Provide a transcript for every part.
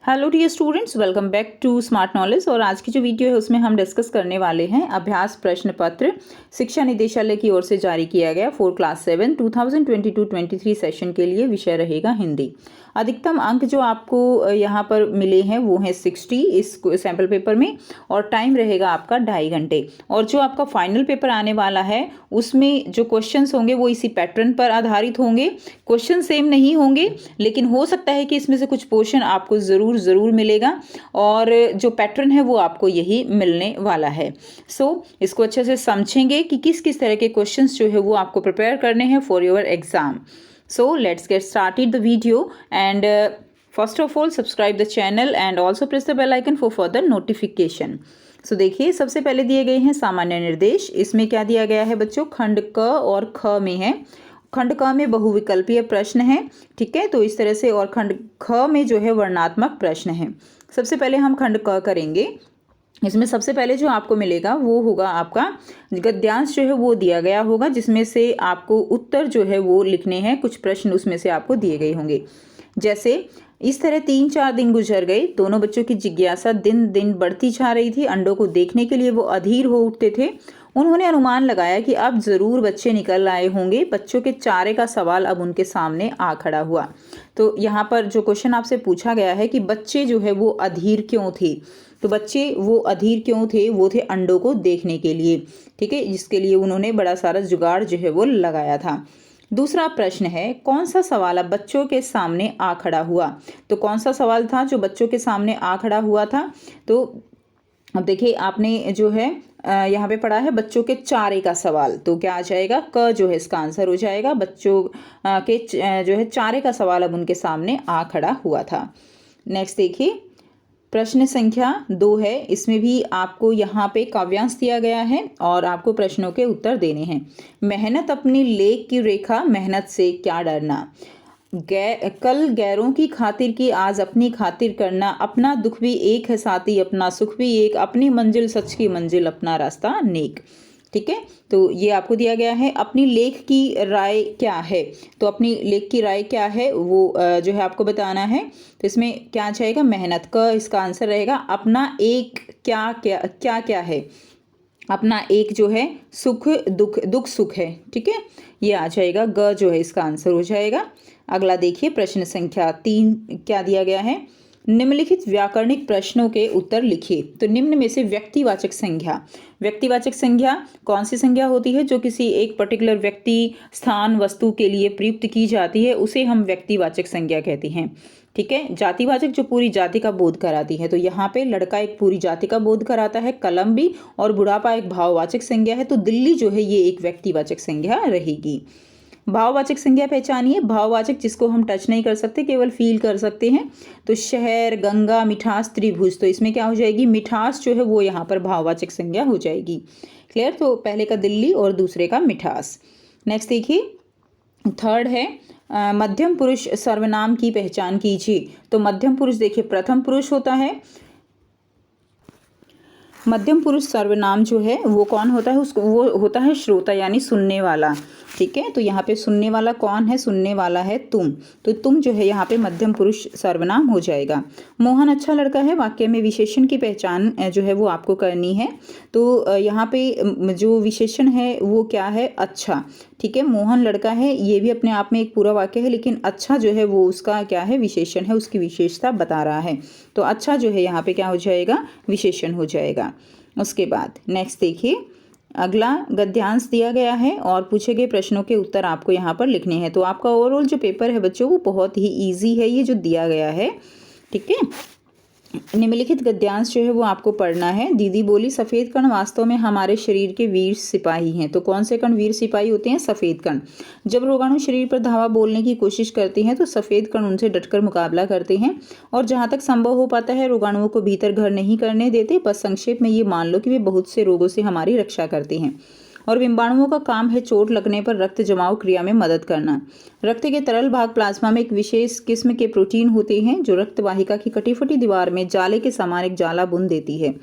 Hello dear students, welcome back to smart knowledge. और आज की जो वीडियो है उसमें हम डिस्कस करने वाले हैं अभ्यास प्रश्न पत्र शिक्षा निदेशालय की ओर से जारी किया गया फॉर क्लास 7 2022-23 सेशन के लिए। विषय रहेगा हिंदी। अधिकतम अंक जो आपको यहाँ पर मिले हैं वो हैं 60 इस सैम्पल पेपर में, और टाइम रहेगा आपका 2.5 घंटे। और जो आपका फाइनल पेपर आने वाला है उसमें जो क्वेश्चंस होंगे वो इसी पैटर्न पर आधारित होंगे। क्वेश्चन सेम नहीं होंगे, लेकिन हो सकता है कि इसमें से कुछ पोर्शन आपको ज़रूर मिलेगा, और जो पैटर्न है वो आपको यही मिलने वाला है। इसको अच्छे से समझेंगे कि किस किस तरह के क्वेश्चंस जो है वो आपको प्रिपेयर करने हैं for your exam. Let's get started the video, and first of all subscribe the channel and also press the bell icon for further notification. देखिए, सबसे पहले दिए गए हैं सामान्य निर्देश। इसमें क्या दिया गया है बच्चों, खंड क और ख में है। खंड क में बहुविकल्पीय प्रश्न है, ठीक है, तो इस तरह से, और खंड ख में जो है वर्णनात्मक प्रश्न है। सबसे पहले हम खंड क करेंगे। इसमें सबसे पहले जो आपको मिलेगा वो होगा आपका गद्यांश जो है वो दिया गया होगा, जिसमें से आपको उत्तर जो है वो लिखने हैं। कुछ प्रश्न उसमें से आपको दिए गए होंगे, जैसे इस तरह 3-4 दिन गुजर गए। दोनों बच्चों की जिज्ञासा दिन दिन बढ़ती जा रही थी। अंडों को देखने के लिए वो अधीर हो उठते थे। उन्होंने अनुमान लगाया कि अब जरूर बच्चे निकल आए होंगे। बच्चों के चारे का सवाल अब उनके सामने आ खड़ा हुआ। तो यहाँ पर जो क्वेश्चन आपसे पूछा गया है कि बच्चे जो है वो अधीर क्यों थे, तो बच्चे वो अधीर क्यों थे, वो थे अंडों को देखने के लिए, ठीक है, जिसके लिए उन्होंने बड़ा सारा जुगाड़ जो है वो लगाया था। दूसरा प्रश्न है, कौन सा सवाल अब बच्चों के सामने आ खड़ा हुआ। तो कौन सा सवाल था जो बच्चों के सामने आ खड़ा हुआ था, तो अब देखिए आपने जो है यहाँ पे पढ़ा है बच्चों के चारे का सवाल, तो क्या आ जाएगा, क जो है इसका आंसर हो जाएगा। बच्चों के जो है चारे का सवाल अब उनके सामने आ खड़ा हुआ था। नेक्स्ट देखिए, प्रश्न संख्या 2 है। इसमें भी आपको यहाँ पे काव्यांश दिया गया है और आपको प्रश्नों के उत्तर देने हैं। मेहनत अपनी लेख की रेखा, मेहनत से क्या डरना। कल गैरों की खातिर की, आज अपनी खातिर करना। अपना दुख भी एक है साथी, अपना सुख भी एक। अपनी मंजिल सच की मंजिल, अपना रास्ता नेक। ठीक है, तो ये आपको दिया गया है। अपनी लेख की राय क्या है, तो अपनी लेख की राय क्या है वो जो है आपको बताना है। तो इसमें क्या जाएगा, मेहनत का इसका आंसर रहेगा। अपना एक क्या क्या क्या क्या है, अपना एक जो है सुख दुख सुख है, ठीक है, ये आ जाएगा। ग जो है इसका आंसर हो जाएगा। अगला देखिए, प्रश्न संख्या 3 क्या दिया गया है, निम्नलिखित व्याकरणिक प्रश्नों के उत्तर लिखिए। तो निम्न में से व्यक्तिवाचक संज्ञा कौन सी संज्ञा होती है जो किसी एक पर्टिकुलर व्यक्ति, स्थान, वस्तु के लिए प्रयुक्त की जाती है, उसे हम व्यक्तिवाचक संज्ञा कहते हैं। ठीक है, जातिवाचक जो पूरी जाति का बोध कराती है, तो यहाँ पे लड़का एक पूरी जाति का बोध कराता है, कलम भी, और बुढ़ापा एक भाववाचक संज्ञा है। तो दिल्ली जो है ये एक व्यक्तिवाचक संज्ञा रहेगी। भाववाचक संज्ञा पहचानिए। भाववाचक जिसको हम टच नहीं कर सकते, केवल फील कर सकते हैं। तो शहर, गंगा, मिठास, त्रिभुज, तो इसमें क्या हो जाएगी, मिठास जो है वो यहाँ पर भाववाचक संज्ञा हो जाएगी। क्लियर, तो पहले का दिल्ली और दूसरे का मिठास। नेक्स्ट देखिए, थर्ड है मध्यम पुरुष सर्वनाम की पहचान कीजिए। तो मध्यम पुरुष देखिए प्रथम पुरुष होता है। मध्यम पुरुष सर्वनाम जो है वो कौन होता है, उसको वो होता है श्रोता, यानी सुनने वाला। ठीक है, तो यहाँ पे सुनने वाला कौन है, सुनने वाला है तुम। तो तुम जो है यहाँ पे मध्यम पुरुष सर्वनाम हो जाएगा। मोहन अच्छा लड़का है, वाक्य में विशेषण की पहचान जो है वो आपको करनी है। तो यहाँ पे जो विशेषण है वो क्या है, अच्छा। ठीक है, मोहन लड़का है, ये भी अपने आप में एक पूरा वाक्य है, लेकिन अच्छा जो है वो उसका क्या है, विशेषण है, उसकी विशेषता बता रहा है। तो अच्छा जो है यहाँ पे क्या हो जाएगा, विशेषण हो जाएगा। उसके बाद नेक्स्ट देखिए, अगला गद्यांश दिया गया है और पूछे गए प्रश्नों के उत्तर आपको यहाँ पर लिखने हैं। तो आपका ओवरऑल जो पेपर है बच्चों वो बहुत ही इजी है, ये जो दिया गया है। ठीक है, निम्नलिखित गद्यांश जो है वो आपको पढ़ना है। दीदी बोली, सफ़ेद कण वास्तव में हमारे शरीर के वीर सिपाही हैं। तो कौन से कण वीर सिपाही होते हैं, सफ़ेद कण। जब रोगाणु शरीर पर धावा बोलने की कोशिश करते हैं तो सफ़ेद कण उनसे डटकर मुकाबला करते हैं, और जहाँ तक संभव हो पाता है रोगाणुओं को भीतर घर नहीं करने देते। बस संक्षेप में ये मान लो कि वे बहुत से रोगों से हमारी रक्षा करते हैं। और बिंबाणुओं का काम है चोट लगने पर रक्त जमाव क्रिया में मदद करना। रक्त के तरल भाग प्लाज्मा में एक विशेष किस्म के प्रोटीन होते हैं जो रक्त वाहिका की कटी फटी दीवार में जाले के समान एक जाला बुन देती है।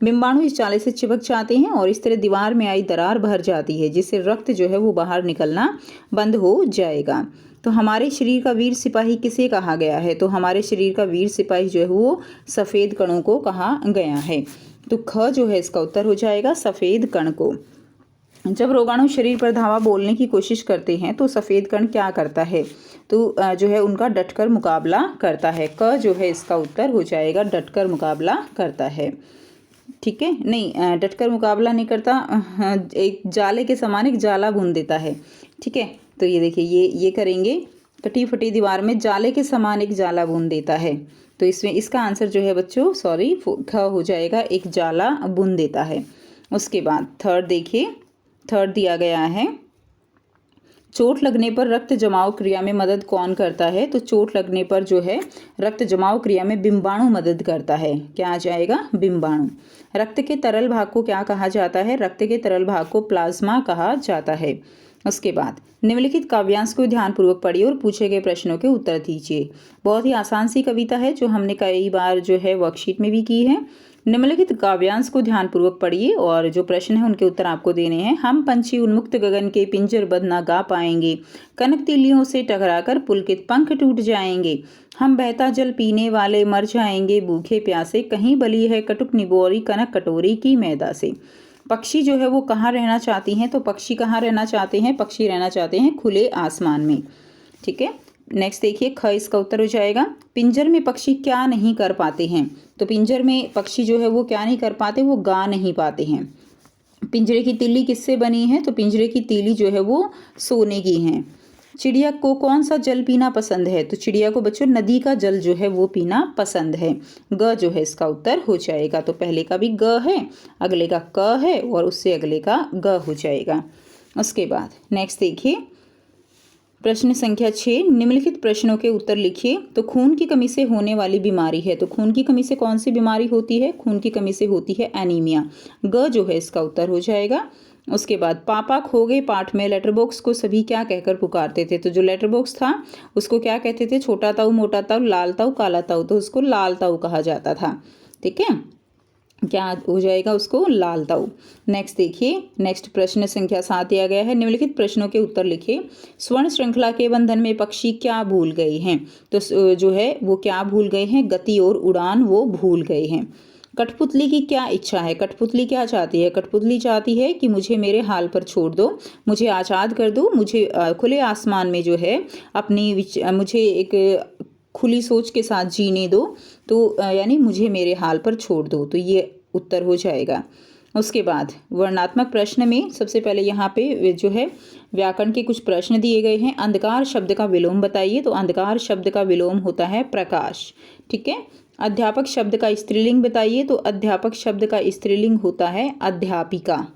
बिंबाणु इस जाले से चिपक जाते हैं और इस तरह दीवार में आई दरार भर जाती है, जिससे रक्त जो है वो बाहर निकलना बंद हो जाएगा। तो हमारे शरीर का वीर सिपाही किसे कहा गया है? तो हमारे शरीर का वीर सिपाही जो है वो सफ़ेद कणों को कहा गया है। तो ख जो है इसका उत्तर हो जाएगा सफ़ेद कण को। जब रोगाणु शरीर पर धावा बोलने की कोशिश करते हैं तो सफ़ेद कण क्या करता है? तो जो है उनका डटकर मुकाबला करता है। क जो है इसका उत्तर हो जाएगा डटकर मुकाबला करता है। ठीक है, नहीं डटकर मुकाबला नहीं करता, एक जाले के समान एक जाला बुन देता है। ठीक है, तो ये देखिए ये करेंगे, कटी फटी दीवार में जाले के समान एक जाला बुन देता है। तो इसमें इसका आंसर जो है बच्चों सॉरी ख हो जाएगा, एक जाला बुन देता है। उसके बाद थर्ड देखिए, थर्ड दिया गया है चोट लगने पर रक्त जमाव क्रिया में मदद कौन करता है? तो चोट लगने पर जो है रक्त जमाव क्रिया में बिंबाणु मदद करता है। क्या आ जाएगा? बिंबाणु। रक्त के तरल भाग को क्या कहा जाता है? रक्त के तरल भाग को प्लाज्मा कहा जाता है। उसके बाद निम्नलिखित काव्यांश को ध्यानपूर्वक पढ़िए और पूछे गए प्रश्नों के उत्तर दीजिए। बहुत ही आसान सी कविता है जो हमने कई बार जो है वर्कशीट में भी की है। निम्नलिखित काव्यांश को ध्यानपूर्वक पढ़िए और जो प्रश्न है उनके उत्तर आपको देने हैं। हम पंछी उन्मुक्त गगन के पिंजरबद्ध ना गा पाएंगे, कनक तिलियों से टकराकर पुलकित पंख टूट जाएंगे। हम बहता जल पीने वाले मर जाएंगे भूखे प्यासे, कहीं बली है कटुक निबोरी कनक कटोरी की मैदा से। पक्षी जो है वो कहाँ रहना चाहती हैं? तो पक्षी कहाँ रहना चाहते हैं? पक्षी रहना चाहते हैं खुले आसमान में। ठीक है, नेक्स्ट देखिए ख इसका उत्तर हो जाएगा पिंजर में पक्षी क्या नहीं कर पाते हैं? तो पिंजर में पक्षी जो है वो क्या नहीं कर पाते? वो गा नहीं पाते हैं। पिंजरे की तीली किससे बनी है? तो पिंजरे की तीली जो है वो सोने की है। चिड़िया को कौन सा जल पीना पसंद है? तो चिड़िया को बच्चों नदी का जल जो है वो पीना पसंद है। ग जो है इसका उत्तर हो जाएगा। तो पहले का भी ग है, अगले का क है और उससे अगले का ग हो जाएगा। उसके बाद नेक्स्ट देखिए प्रश्न संख्या 6, निम्नलिखित प्रश्नों के उत्तर लिखिए। तो खून की कमी से होने वाली बीमारी है। तो खून की कमी से कौन सी बीमारी होती है? खून की कमी से होती है एनीमिया। ग जो है इसका उत्तर हो जाएगा। उसके बाद पापा खो गए पाठ में लेटर बॉक्स को सभी क्या कहकर पुकारते थे? तो जो लेटर बॉक्स था उसको क्या कहते थे? छोटा ताऊ, मोटा ताऊ, लाल ताऊ, काला ताऊ। तो उसको लाल ताऊ कहा जाता था। ठीक है, क्या हो जाएगा? उसको लाल ताऊ। नेक्स्ट देखिए, नेक्स्ट प्रश्न संख्या 7 दिया गया है। निम्नलिखित प्रश्नों के उत्तर लिखिए। स्वर्ण श्रृंखला के बंधन में पक्षी क्या भूल गए हैं? तो जो है वो क्या भूल गए हैं? गति और उड़ान वो भूल गए हैं। कठपुतली की क्या इच्छा है? कठपुतली क्या चाहती है? कठपुतली चाहती है कि मुझे मेरे हाल पर छोड़ दो, मुझे आज़ाद कर दो, मुझे खुले आसमान में जो है मुझे एक खुली सोच के साथ जीने दो। तो यानी मुझे मेरे हाल पर छोड़ दो। तो ये उत्तर हो जाएगा। उसके बाद वर्णात्मक प्रश्न में सबसे पहले यहाँ पे जो है व्याकरण के कुछ प्रश्न दिए गए हैं। अंधकार शब्द का विलोम बताइए। तो अंधकार शब्द का विलोम होता है प्रकाश। ठीक है, अध्यापक शब्द का स्त्रीलिंग बताइए। तो अध्यापक शब्द का स्त्रीलिंग होता है अध्यापिका।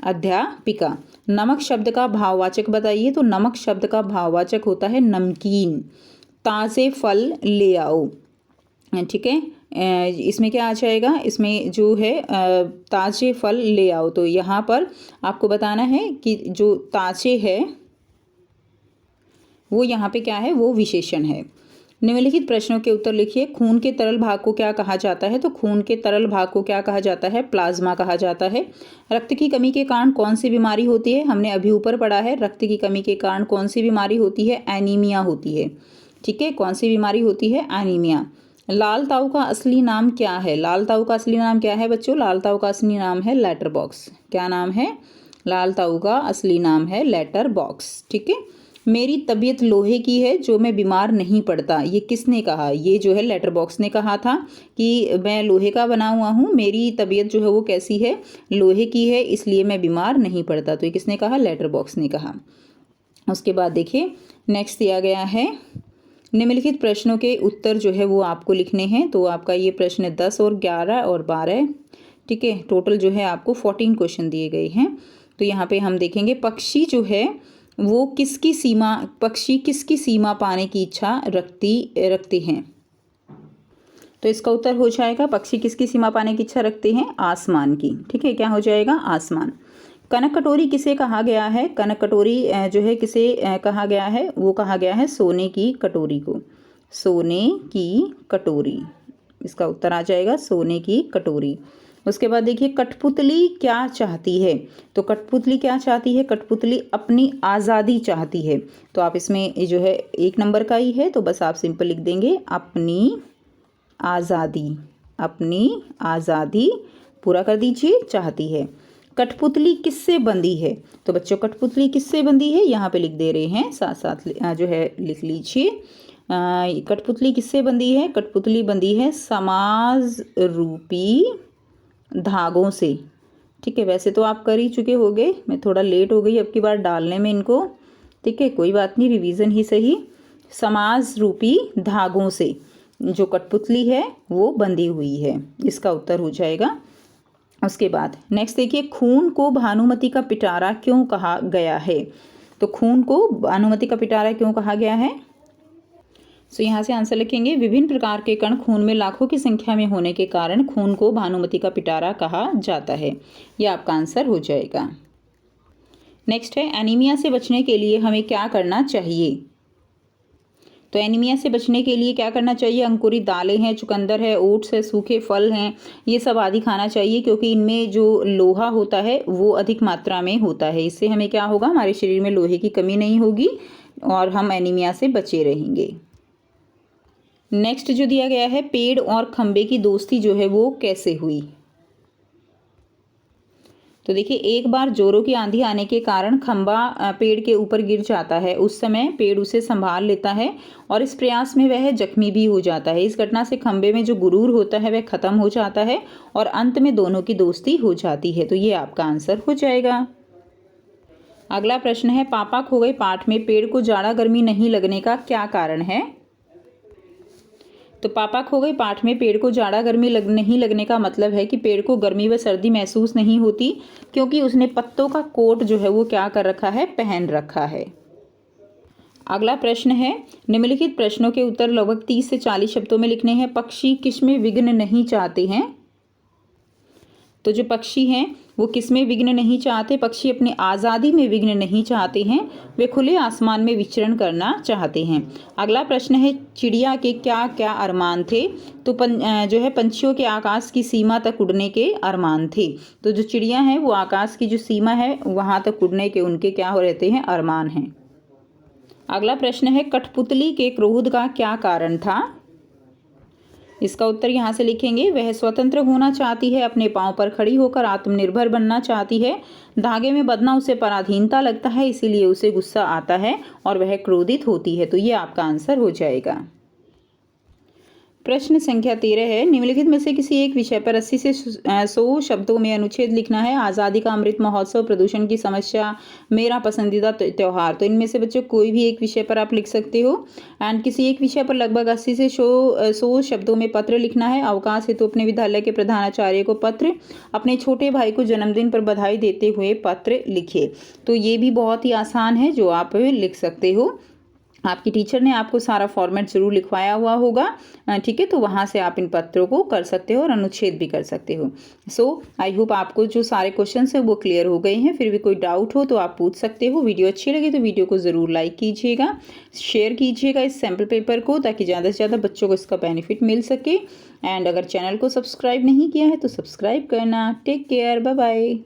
अध्यापिका। नमक शब्द का भाववाचक बताइए। तो नमक शब्द का भाववाचक होता है नमकीन। ताज़े फल ले आओ। ठीक है, इसमें क्या आ जाएगा? इसमें जो है ताज़े फल ले आओ। तो यहाँ पर आपको बताना है कि जो ताज़े है वो यहाँ पे क्या है? वो विशेषण है। निम्नलिखित प्रश्नों के उत्तर लिखिए। खून के तरल भाग को क्या कहा जाता है? तो खून के तरल भाग को क्या कहा जाता है? प्लाज्मा कहा जाता है। रक्त की कमी के कारण कौन सी बीमारी होती है? हमने अभी ऊपर पढ़ा है। रक्त की कमी के कारण कौन सी बीमारी होती है? एनीमिया होती है। ठीक है, कौन सी बीमारी होती है? एनीमिया। लाल ताऊ का असली नाम क्या है? लाल ताऊ का असली नाम क्या है बच्चों? लाल ताऊ का असली नाम है लेटर बॉक्स। क्या नाम है? लाल ताऊ का असली नाम है लेटर बॉक्स। ठीक है, मेरी तबीयत लोहे की है जो मैं बीमार नहीं पड़ता। ये किसने कहा? ये जो है लेटर बॉक्स ने कहा था कि मैं लोहे का बना हुआ हूँ, मेरी तबीयत जो है वो कैसी है? लोहे की है, इसलिए मैं बीमार नहीं पड़ता। तो ये किसने कहा? लेटर बॉक्स ने कहा। उसके बाद देखिए नेक्स्ट दिया गया है निम्नलिखित प्रश्नों के उत्तर जो है वो आपको लिखने हैं। तो आपका ये प्रश्न 10 और 11 और 12। ठीक है, टोटल जो है आपको 14 क्वेश्चन दिए गए हैं। तो यहाँ पे हम देखेंगे पक्षी जो है वो पक्षी किसकी सीमा पाने की इच्छा रखते हैं? तो इसका उत्तर हो जाएगा पक्षी किसकी सीमा पाने की इच्छा रखते हैं? आसमान की। ठीक है, क्या हो जाएगा? आसमान। कनक कटोरी किसे कहा गया है? कनक कटोरी जो है किसे कहा गया है? वो कहा गया है सोने की कटोरी को। सोने की कटोरी, इसका उत्तर आ जाएगा सोने की कटोरी। उसके बाद देखिए कठपुतली क्या चाहती है। तो कठपुतली क्या चाहती है, कठपुतली अपनी आज़ादी चाहती है। तो आप इसमें ये जो है 1 नंबर का ही है, तो बस आप सिंपल लिख देंगे अपनी आज़ादी, अपनी आज़ादी पूरा कर दीजिए चाहती है। कठपुतली किससे बंधी है, तो बच्चों कठपुतली किससे बंधी है यहाँ पे लिख दे रहे हैं, साथ साथ जो है लिख लीजिए। कठपुतली किससे बंधी है, कठपुतली बंधी है समाज रूपी धागों से। ठीक है, वैसे तो आप कर ही चुके होंगे, मैं थोड़ा लेट हो गई अब की बार डालने में इनको। ठीक है, कोई बात नहीं, रिवीजन ही सही। समाज रूपी धागों से जो कठपुतली है वो बंधी हुई है, इसका उत्तर हो जाएगा। उसके बाद नेक्स्ट देखिए, खून को भानुमति का पिटारा क्यों कहा गया है। तो खून को भानुमति का पिटारा क्यों कहा गया है, सो यहाँ से आंसर लिखेंगे, विभिन्न प्रकार के कण खून में लाखों की संख्या में होने के कारण खून को भानुमति का पिटारा कहा जाता है। यह आपका आंसर हो जाएगा। नेक्स्ट है, एनीमिया से बचने के लिए हमें क्या करना चाहिए। तो एनीमिया से बचने के लिए क्या करना चाहिए, अंकुरित दालें हैं, चुकंदर है, ओट्स है, सूखे फल हैं, ये सब आदि खाना चाहिए, क्योंकि इनमें जो लोहा होता है वो अधिक मात्रा में होता है। इससे हमें क्या होगा, हमारे शरीर में लोहे की कमी नहीं होगी और हम एनीमिया से बचे रहेंगे। नेक्स्ट जो दिया गया है, पेड़ और खंबे की दोस्ती जो है वो कैसे हुई। तो देखिए, एक बार जोरों की आंधी आने के कारण खंबा पेड़ के ऊपर गिर जाता है। उस समय पेड़ उसे संभाल लेता है और इस प्रयास में वह जख्मी भी हो जाता है। इस घटना से खंबे में जो गुरूर होता है वह खत्म हो जाता है और अंत में दोनों की दोस्ती हो जाती है। तो ये आपका आंसर हो जाएगा। अगला प्रश्न है, पापा खो गए पाठ में पेड़ को जाड़ा गर्मी नहीं लगने का क्या कारण है। तो पापा खो गए पाठ में पेड़ को जाड़ा गर्मी नहीं लगने का मतलब है कि पेड़ को गर्मी व सर्दी महसूस नहीं होती, क्योंकि उसने पत्तों का कोट जो है वो क्या कर रखा है, पहन रखा है। अगला प्रश्न है, निम्नलिखित प्रश्नों के उत्तर लगभग 30 से 40 शब्दों में लिखने हैं। पक्षी किसमें विघ्न नहीं चाहते हैं। तो जो पक्षी हैं वो किसमें विघ्न नहीं चाहते, पक्षी अपनी आज़ादी में विघ्न नहीं चाहते हैं, वे खुले आसमान में विचरण करना चाहते हैं। अगला प्रश्न है, चिड़िया के क्या क्या अरमान थे। तो जो है पंछियों के आकाश की सीमा तक उड़ने के अरमान थे। तो जो चिड़िया हैं वो आकाश की जो सीमा है वहाँ तक उड़ने के उनके क्या हो रहते हैं, अरमान हैं। अगला प्रश्न है, कठपुतली के क्रोध का क्या कारण था। इसका उत्तर यहाँ से लिखेंगे, वह स्वतंत्र होना चाहती है, अपने पांव पर खड़ी होकर आत्मनिर्भर बनना चाहती है, धागे में बंधना उसे पराधीनता लगता है, इसीलिए उसे गुस्सा आता है और वह क्रोधित होती है। तो ये आपका आंसर हो जाएगा। प्रश्न संख्या 13 है, निम्नलिखित में से किसी एक विषय पर 80 से 100 शब्दों में अनुच्छेद लिखना है। आज़ादी का अमृत महोत्सव, प्रदूषण की समस्या, मेरा पसंदीदा त्यौहार। तो इनमें से बच्चों कोई भी एक विषय पर आप लिख सकते हो। एंड किसी एक विषय पर लगभग 80 से 100 शब्दों में पत्र लिखना है। अवकाश हेतु अपने विद्यालय के प्रधानाचार्य को पत्र, अपने छोटे भाई को जन्मदिन पर बधाई देते हुए पत्र लिखे। तो ये भी बहुत ही आसान है जो आप लिख सकते हो। आपकी टीचर ने आपको सारा फॉर्मेट जरूर लिखवाया हुआ होगा, ठीक है, तो वहाँ से आप इन पत्रों को कर सकते हो और अनुच्छेद भी कर सकते हो। सो आई होप आपको जो सारे क्वेश्चंस हैं वो क्लियर हो गए हैं। फिर भी कोई डाउट हो तो आप पूछ सकते हो। वीडियो अच्छी लगी तो वीडियो को ज़रूर लाइक कीजिएगा, शेयर कीजिएगा इस सैम्पल पेपर को, ताकि ज़्यादा से ज़्यादा बच्चों को इसका बेनिफिट मिल सके। एंड अगर चैनल को सब्सक्राइब नहीं किया है तो सब्सक्राइब करना। Take care, bye bye.